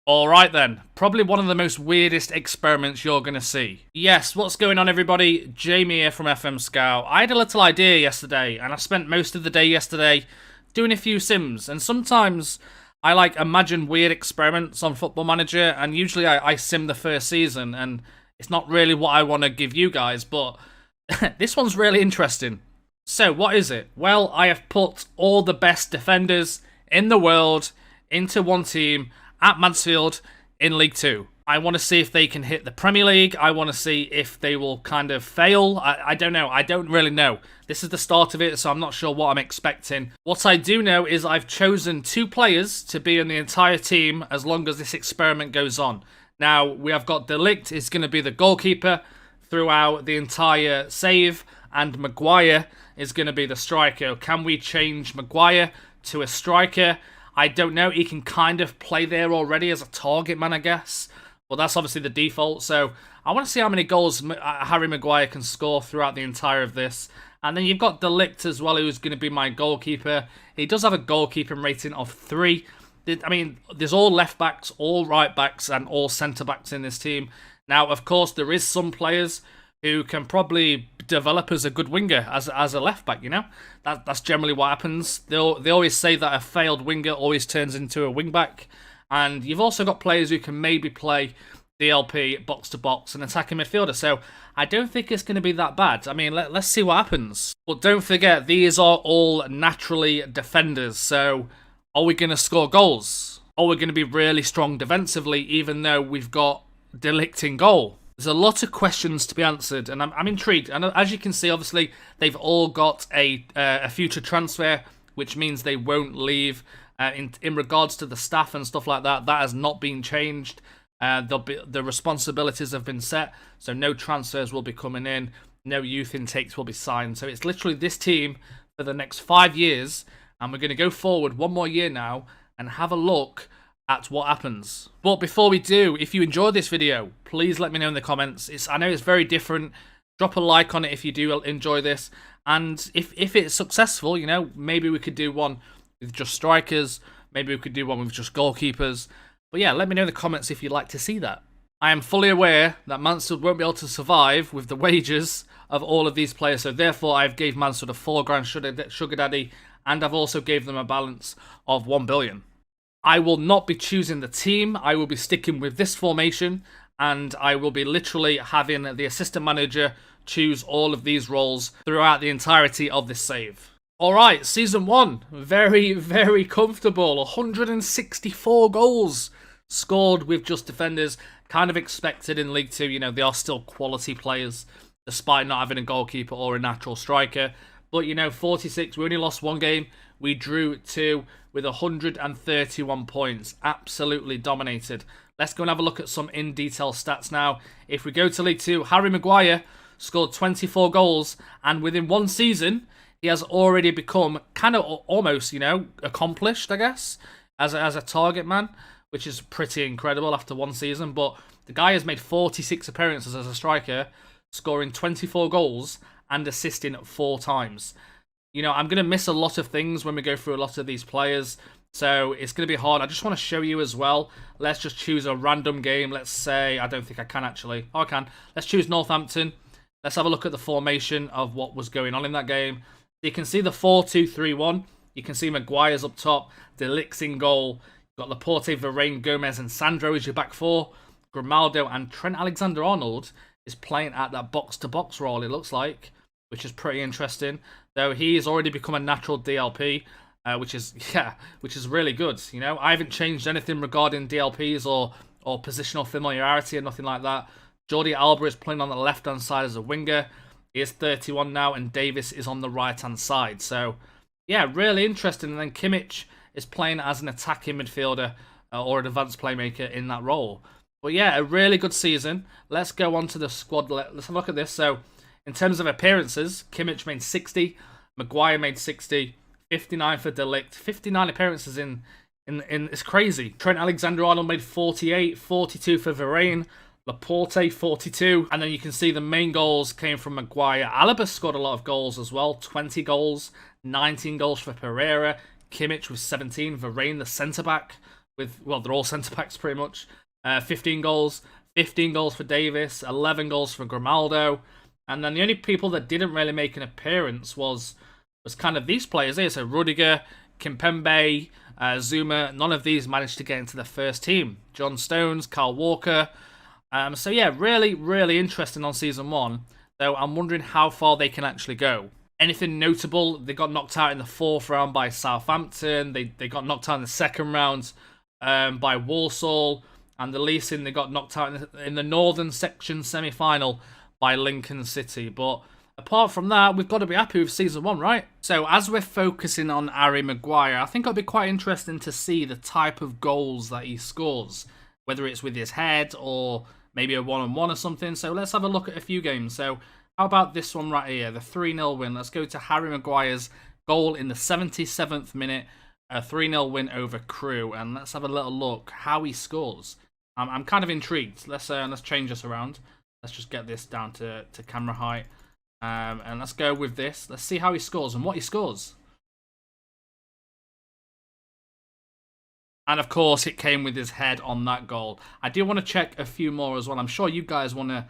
Alright then, probably one of the most weirdest experiments you're going to see. Yes, what's going on everybody? Jamie here from FMSCOUT. I had a little idea yesterday, and I spent most of the day yesterday doing a few sims, and sometimes I imagine weird experiments on Football Manager, and usually I sim the first season, and it's not really what I want to give you guys, but this one's really interesting. So, what is it? Well, I have put all the best defenders in the world into one team at Mansfield in League 2. I want to see if they can hit the Premier League. I want to see if they will kind of fail. I don't know. I don't really know. This is the start of it, so I'm not sure what I'm expecting. What I do know is I've chosen 2 players to be in the entire team as long as this experiment goes on. Now, we have got De Ligt is going to be the goalkeeper throughout the entire save, and Maguire is going to be the striker. Can we change Maguire to a striker? I don't know. He can kind of play there already as a target man, I guess. Well, that's obviously the default. So I want to see how many goals Harry Maguire can score throughout the entire of this. And then you've got De Ligt as well, who's going to be my goalkeeper. He does have a goalkeeping rating of 3. I mean, there's all left backs, all right backs, and all centre backs in this team. Now, of course, there is some players who can probably develop as a good winger, as a left back, you know? That's generally what happens. They always say that a failed winger always turns into a wing back. And you've also got players who can maybe play DLP, box to box, and attacking midfielder. So I don't think it's going to be that bad. I mean, let's see what happens. But don't forget, these are all naturally defenders. So are we going to score goals? Are we going to be really strong defensively, even though we've got De Ligt in goal? There's a lot of questions to be answered, and I'm intrigued. And as you can see, obviously, they've all got a future transfer, which means they won't leave. In regards to the staff and stuff like that, that has not been changed. The responsibilities have been set, so no transfers will be coming in, no youth intakes will be signed. So it's literally this team for the next 5 years, and we're going to go forward one more year now and have a look at what happens. But before we do, if you enjoyed this video, please let me know in the comments. I know it's very different. Drop a like on it if you do enjoy this. And if it's successful, you know, maybe we could do one with just strikers. Maybe we could do one with just goalkeepers. But yeah, let me know in the comments if you'd like to see that. I am fully aware that Mansfield won't be able to survive with the wages of all of these players. So therefore, I've gave Mansfield a $4 sugar daddy. And I've also gave them a balance of 1 billion. I will not be choosing the team. I will be sticking with this formation, and I will be literally having the assistant manager choose all of these roles throughout the entirety of this save. Alright, Season 1. Very, very comfortable. 164 goals scored with just defenders. Kind of expected in League 2. You know, they are still quality players, despite not having a goalkeeper or a natural striker. But, you know, 46, we only lost 1 game. We drew 2 with 131 points. Absolutely dominated. Let's go and have a look at some in-detail stats now. If we go to League 2, Harry Maguire scored 24 goals. And within 1 season, he has already become kind of almost, you know, accomplished, I guess, as a target man, which is pretty incredible after 1 season. But the guy has made 46 appearances as a striker, scoring 24 goals and assisting 4 times. You know, I'm going to miss a lot of things when we go through a lot of these players, so it's going to be hard. I just want to show you as well. Let's just choose a random game. Let's say, I don't think I can actually. Oh, I can. Let's choose Northampton. Let's have a look at the formation of what was going on in that game. You can see the 4-2-3-1. You can see Maguire's up top, De Ligt's in goal. You've got Laporte, Varane, Gomez, and Sandro as your back 4. Grimaldo and Trent Alexander-Arnold is playing at that box-to-box role, it looks like, which is pretty interesting. Though he has already become a natural DLP, which is really good. You know, I haven't changed anything regarding DLPs or positional familiarity or nothing like that. Jordi Alba is playing on the left-hand side as a winger. He is 31 now, and Davis is on the right-hand side. So, yeah, really interesting. And then Kimmich is playing as an attacking midfielder or an advanced playmaker in that role. But yeah, a really good season. Let's go on to the squad. Let's have a look at this. So, in terms of appearances, Kimmich made 60, Maguire made 60, 59 for De Ligt, 59 appearances in it's crazy. Trent Alexander-Arnold made 48, 42 for Varane, Laporte 42, and then you can see the main goals came from Maguire. Alaba scored a lot of goals as well, 20 goals, 19 goals for Pereira, Kimmich with 17, Varane the centre-back with, well, they're all centre-backs pretty much. 15 goals. 15 goals for Davis, 11 goals for Grimaldo. And then the only people that didn't really make an appearance was kind of these players here. So Rudiger, Kimpembe, Zuma, none of these managed to get into the first team. John Stones, Kyle Walker. So yeah, really, really interesting on Season 1. Though I'm wondering how far they can actually go. Anything notable? They got knocked out in the 4th round by Southampton. They got knocked out in the 2nd round by Walsall. And the Leasing, they got knocked out in the Northern Section semi-final by Lincoln City. But apart from that, we've got to be happy with Season 1, right? So as we're focusing on Harry Maguire, I think it'll be quite interesting to see the type of goals that he scores. Whether it's with his head or maybe a one-on-one or something. So let's have a look at a few games. So how about this one right here, the 3-0 win? Let's go to Harry Maguire's goal in the 77th minute, a 3-0 win over Crewe. And let's have a little look how he scores. I'm kind of intrigued. Let's change this around. Let's just get this down to camera height. And let's go with this. Let's see how he scores and what he scores. And of course, it came with his head on that goal. I do want to check a few more as well. I'm sure you guys are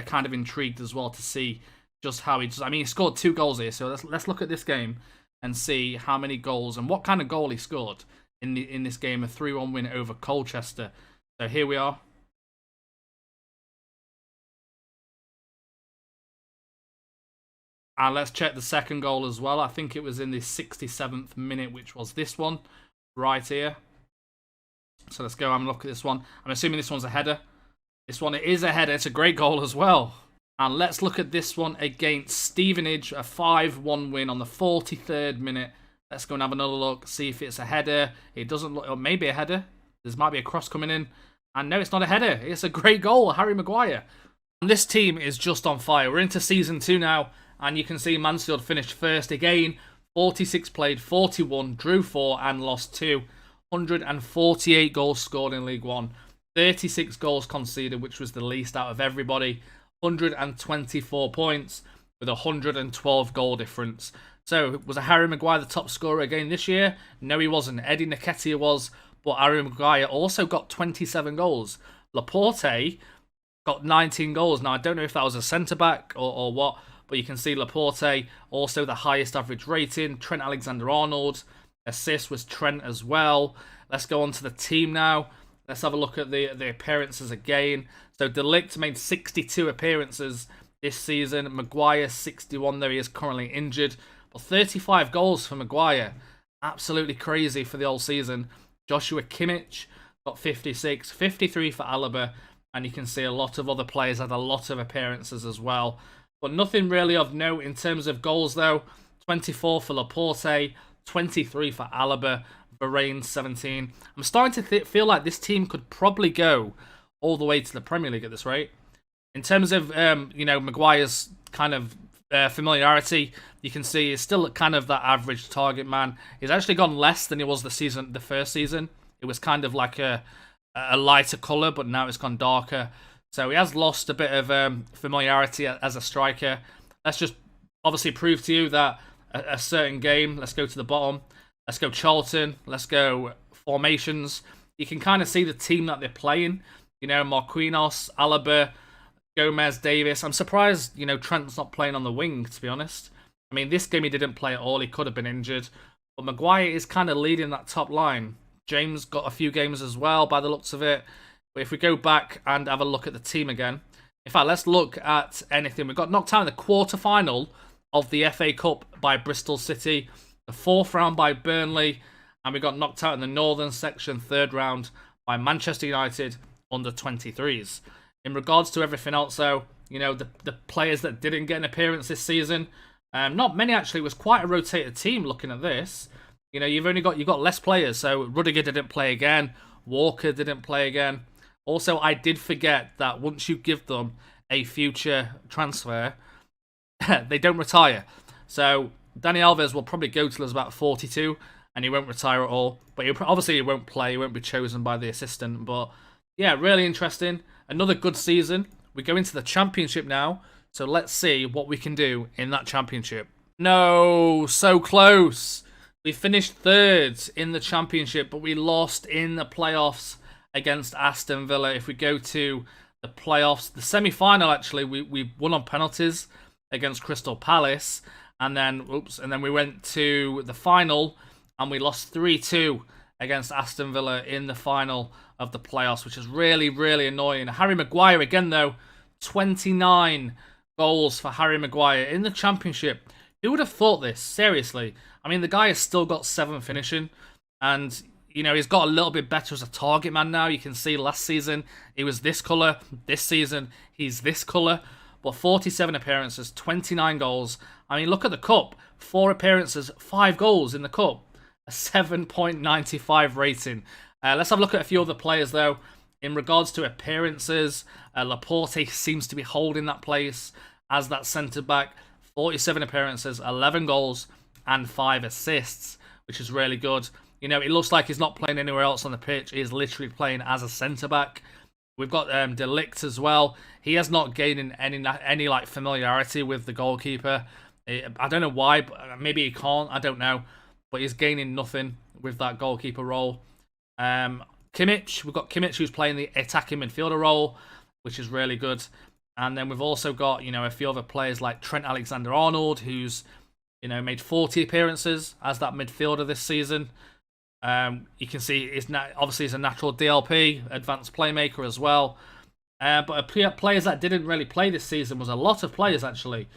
kind of intrigued as well to see just how he does. I mean, he scored 2 goals here. So let's look at this game and see how many goals and what kind of goal he scored in this game. A 3-1 win over Colchester. So here we are. And let's check the second goal as well. I think it was in the 67th minute, which was this one right here. So let's go and look at this one. I'm assuming this one's a header. This one, it is a header. It's a great goal as well. And let's look at this one against Stevenage, a 5-1 win on the 43rd minute. Let's go and have another look, see if it's a header. It doesn't look, or maybe a header. There might be a cross coming in. And no, it's not a header. It's a great goal, Harry Maguire. And this team is just on fire. We're into Season 2 now. And you can see Mansfield finished first again. 46 played, 41, drew 4 and lost 2. 148 goals scored in League 1. 36 goals conceded, which was the least out of everybody. 124 points with 112 goal difference. So, was Harry Maguire the top scorer again this year? No, he wasn't. Eddie Nketiah was. But Harry Maguire also got 27 goals. Laporte got 19 goals. Now, I don't know if that was a centre-back or what, but you can see Laporte also the highest average rating. Trent Alexander-Arnold. Assist was Trent as well. Let's go on to the team now. Let's have a look at the appearances again. So, De Ligt made 62 appearances this season. Maguire, 61, though he is currently injured. But 35 goals for Maguire. Absolutely crazy for the whole season. Joshua Kimmich got 56, 53 for Alaba, and you can see a lot of other players had a lot of appearances as well. But nothing really of note in terms of goals though. 24 for Laporte, 23 for Alaba, Varane 17. I'm starting to feel like this team could probably go all the way to the Premier League at this rate. In terms of, Maguire's kind of familiarity, you can see he's still kind of that average target man. He's actually gone less than he was the first season. It was kind of like a lighter colour, but now it's gone darker. So he has lost a bit of familiarity as a striker. Let's just obviously prove to you that a certain game, let's go to the bottom. Let's go Charlton. Let's go formations. You can kind of see the team that they're playing. You know, Marquinhos, Alaba, Gomez, Davis. I'm surprised, Trent's not playing on the wing, to be honest. I mean, this game he didn't play at all. He could have been injured. But Maguire is kind of leading that top line. James got a few games as well, by the looks of it. But if we go back and have a look at the team again. In fact, let's look at anything. We got knocked out in the quarter-final of the FA Cup by Bristol City. The 4th round by Burnley. And we got knocked out in the Northern Section 3rd round by Manchester United under 23s. In regards to everything else, though, the players that didn't get an appearance this season, not many actually. It was quite a rotated team looking at this. You've got less players. So Rudiger didn't play again. Walker didn't play again. Also, I did forget that once you give them a future transfer, they don't retire. So Dani Alves will probably go till he's about 42, and he won't retire at all. But obviously he won't play. He won't be chosen by the assistant. But yeah, really interesting. Another good season. We go into the Championship now. So let's see what we can do in that Championship. No, so close. We finished third in the championship, but we lost in the playoffs against Aston Villa. If we go to the playoffs, the semi-final actually, we won on penalties against Crystal Palace, and then we went to the final and we lost 3-2 against Aston Villa in the final of the playoffs, which is really, really annoying. Harry Maguire again though, 29 goals for Harry Maguire in the championship. Who would have thought this? Seriously. I mean, the guy has still got 7 finishing, and you know, he's got a little bit better as a target man now. You can see last season he was this colour. This season he's this colour. But 47 appearances, 29 goals. I mean, look at the cup. 4 appearances, 5 goals in the cup. A 7.95 rating. Let's have a look at a few other players though. In regards to appearances, Laporte seems to be holding that place as that centre-back. 47 appearances, 11 goals, and 5 assists, which is really good. You know, it looks like he's not playing anywhere else on the pitch. He's literally playing as a centre-back. We've got De Ligt as well. He has not gained any like familiarity with the goalkeeper. I don't know why, but maybe he can't. I don't know. But he's gaining nothing with that goalkeeper role. Kimmich, we've got Kimmich who's playing the attacking midfielder role, which is really good. And then we've also got, you know, a few other players like Trent Alexander-Arnold, who's, you know, made 40 appearances as that midfielder this season. You can see obviously he's a natural DLP, advanced playmaker as well. But players that didn't really play this season was a lot of players actually.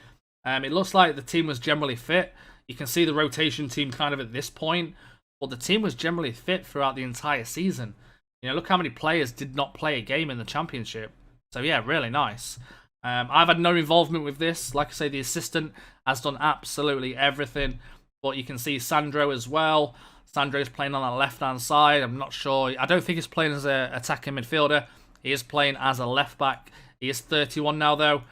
It looks like the team was generally fit. You can see the rotation team kind of at this point, but the team was generally fit throughout the entire season. You know, look how many players did not play a game in the championship. So yeah, really nice. I've had no involvement with this. Like I say, the assistant has done absolutely everything. But you can see Sandro as well. Sandro's playing on the left-hand side. I'm not sure. I don't think he's playing as an attacking midfielder. He is playing as a left-back. He is 31 now, though.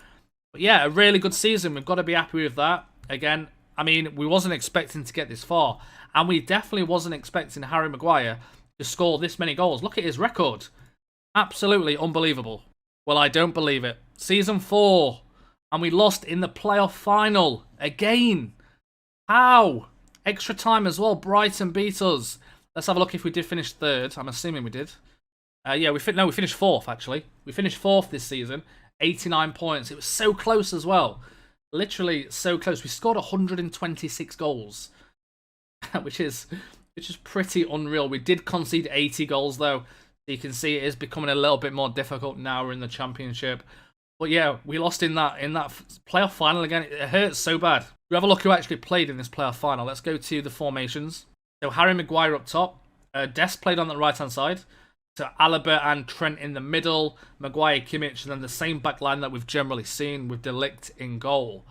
But yeah, a really good season. We've got to be happy with that. Again, I mean, we wasn't expecting to get this far. And we definitely wasn't expecting Harry Maguire to score this many goals. Look at his record. Absolutely unbelievable. Well, I don't believe it. Season 4. And we lost in the playoff final. Again. How? Extra time as well. Brighton beat us. Let's have a look if we did finish third. I'm assuming we did. Yeah, we finished 4th, actually. We finished 4th this season. 89 points. It was so close as well. Literally so close. We scored 126 goals. which is pretty unreal. We did concede 80 goals, though. You can see it is becoming a little bit more difficult now we're in the championship. But yeah, we lost in that playoff final again. It hurts so bad. We have a look who actually played in this playoff final. Let's go to the formations. So Harry Maguire up top. Dest played on the right-hand side. So Alaba and Trent in the middle. Maguire, Kimmich, and then the same back line that we've generally seen with De Ligt in goal.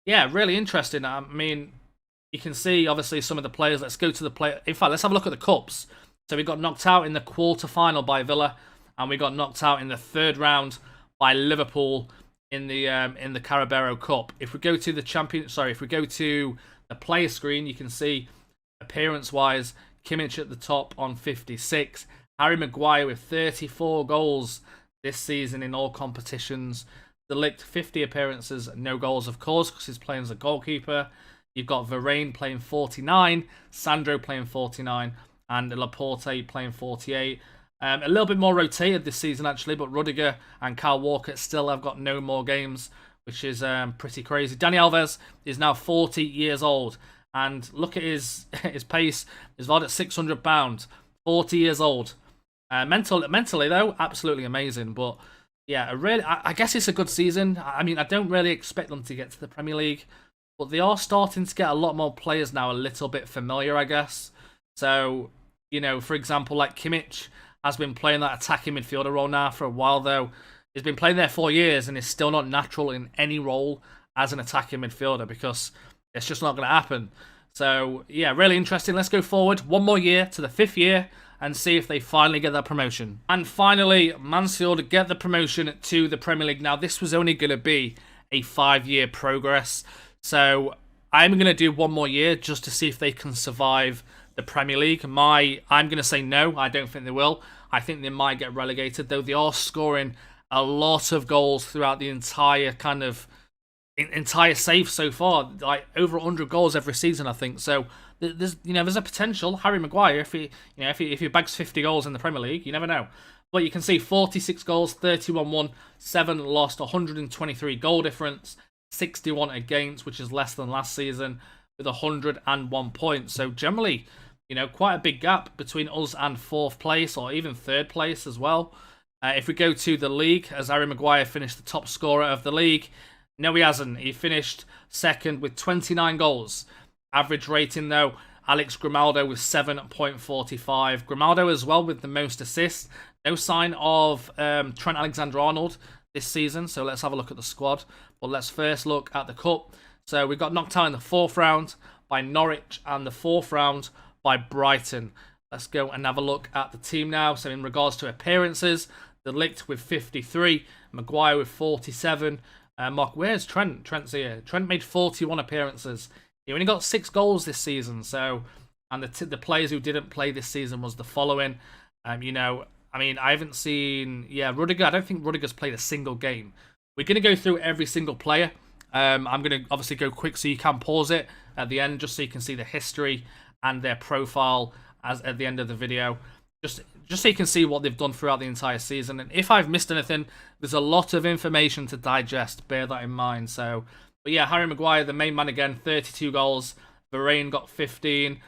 Yeah, really interesting. I mean, you can see, obviously, some of the players. Let's go to the play. In fact, let's have a look at the cups. So we got knocked out in the quarter-final by Villa. And we got knocked out in the 3rd round by Liverpool in the Carabao Cup. If we go to the player screen, you can see appearance-wise, Kimmich at the top on 56, Harry Maguire with 34 goals this season in all competitions. De Ligt 50 appearances, no goals of course because he's playing as a goalkeeper. You've got Varane playing 49, Sandro playing 49, and Laporte playing 48. A little bit more rotated this season, actually, but Rudiger and Kyle Walker still have got no more games, which is pretty crazy. Dani Alves is now 40 years old, and look at his pace. He's valued at £600, 40 years old. Mentally, though, absolutely amazing. But yeah, I guess it's a good season. I mean, I don't really expect them to get to the Premier League, but they are starting to get a lot more players now a little bit familiar, I guess. So, you know, for example, like Kimmich has been playing that attacking midfielder role now for a while, though. He's been playing there 4 years and is still not natural in any role as an attacking midfielder because it's just not going to happen. So, yeah, really interesting. Let's go forward 1 more year to the 5th year and see if they finally get that promotion. And finally, Mansfield get the promotion to the Premier League. Now, this was only going to be a 5-year progress. So, I'm going to do 1 more year just to see if they can survive the Premier League. I'm going to say no. I don't think they will. I think they might get relegated, though they are scoring a lot of goals throughout the entire entire saves so far, like over 100 goals every season, I think. So there's a potential. Harry Maguire, if he bags 50 goals in the Premier League, you never know. But you can see 46 goals, 31 won, 7 lost, 123 goal difference, 61 against, which is less than last season, with 101 points. So generally, quite a big gap between us and 4th place, or even 3rd place as well. If we go to the league, has Harry Maguire finished the top scorer of the league? No, he hasn't. He finished 2nd with 29 goals. Average rating, though, Alex Grimaldo with 7.45. Grimaldo as well with the most assists. No sign of Trent Alexander-Arnold this season, so let's have a look at the squad. But let's first look at the Cup. So we got knocked out in the 4th round by Norwich and the 4th round by Brighton. Let's go and have a look at the team now. So in regards to appearances, De Ligt with 53, Maguire with 47. Mark, where's Trent? Trent's here. Trent made 41 appearances. He only got 6 goals this season. So, and the players who didn't play this season was the following. I haven't seen... Yeah, Rudiger. I don't think Rudiger's played a single game. We're going to go through every single player. I'm going to obviously go quick so you can pause it at the end, just so you can see the history and their profile at the end of the video. Just so you can see what they've done throughout the entire season. And if I've missed anything, there's a lot of information to digest. Bear that in mind. So, but yeah, Harry Maguire, the main man again, 32 goals. Varane got 15.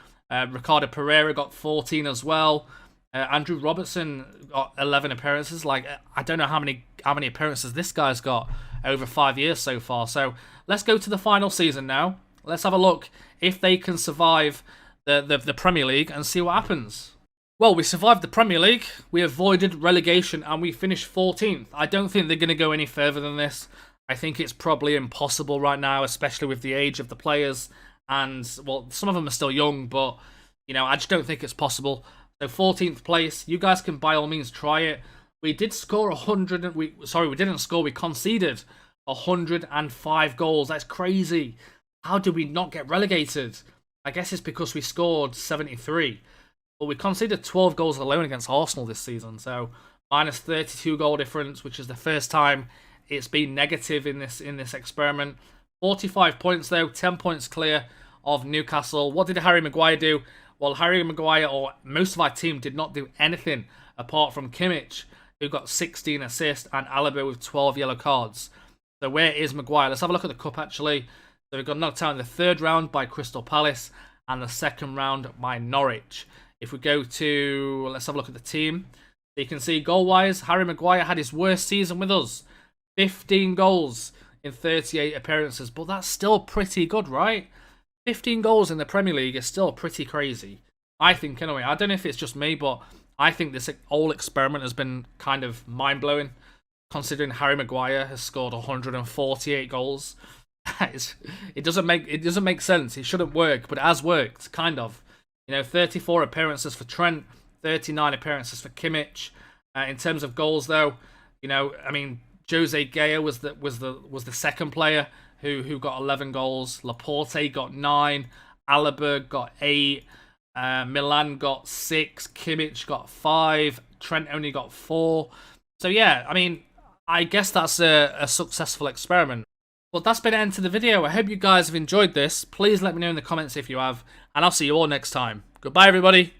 Ricardo Pereira got 14 as well. Andrew Robertson got 11 appearances. Like, I don't know how many appearances this guy's got over 5 years so far. So let's go to the final season now. Let's have a look if they can survive the Premier League and see what happens. Well, we survived the Premier League, we avoided relegation, and we finished 14th. I don't think they're going to go any further than this. I think it's probably impossible right now, especially with the age of the players. And, well, some of them are still young, but, I just don't think it's possible. So 14th place, you guys can by all means try it. We did score we didn't score, we conceded 105 goals. That's crazy. How did we not get relegated? I guess it's because we scored 73. But we conceded 12 goals alone against Arsenal this season. So minus 32 goal difference, which is the first time it's been negative in this experiment. 45 points though, 10 points clear of Newcastle. What did Harry Maguire do? Well, Harry Maguire, or most of our team, did not do anything apart from Kimmich, who got 16 assists, and Alaba with 12 yellow cards. So where is Maguire? Let's have a look at the Cup actually. So we got knocked out in the 3rd round by Crystal Palace and the 2nd round by Norwich. If we go to, let's have a look at the team. You can see goal-wise, Harry Maguire had his worst season with us. 15 goals in 38 appearances, but that's still pretty good, right? 15 goals in the Premier League is still pretty crazy. I think, anyway. I don't know if it's just me, but I think this whole experiment has been kind of mind-blowing, considering Harry Maguire has scored 148 goals. It doesn't make sense. It shouldn't work, but it has worked, kind of. 34 appearances for Trent, 39 appearances for Kimmich. In terms of goals, though, Jose Gaya was the 2nd player who got 11 goals. Laporte got 9, Alaba got 8, Milan got 6, Kimmich got 5, Trent only got 4. So yeah, I guess that's a successful experiment. But that's been the end to the video. I hope you guys have enjoyed this. Please let me know in the comments if you have, and I'll see you all next time. Goodbye, everybody.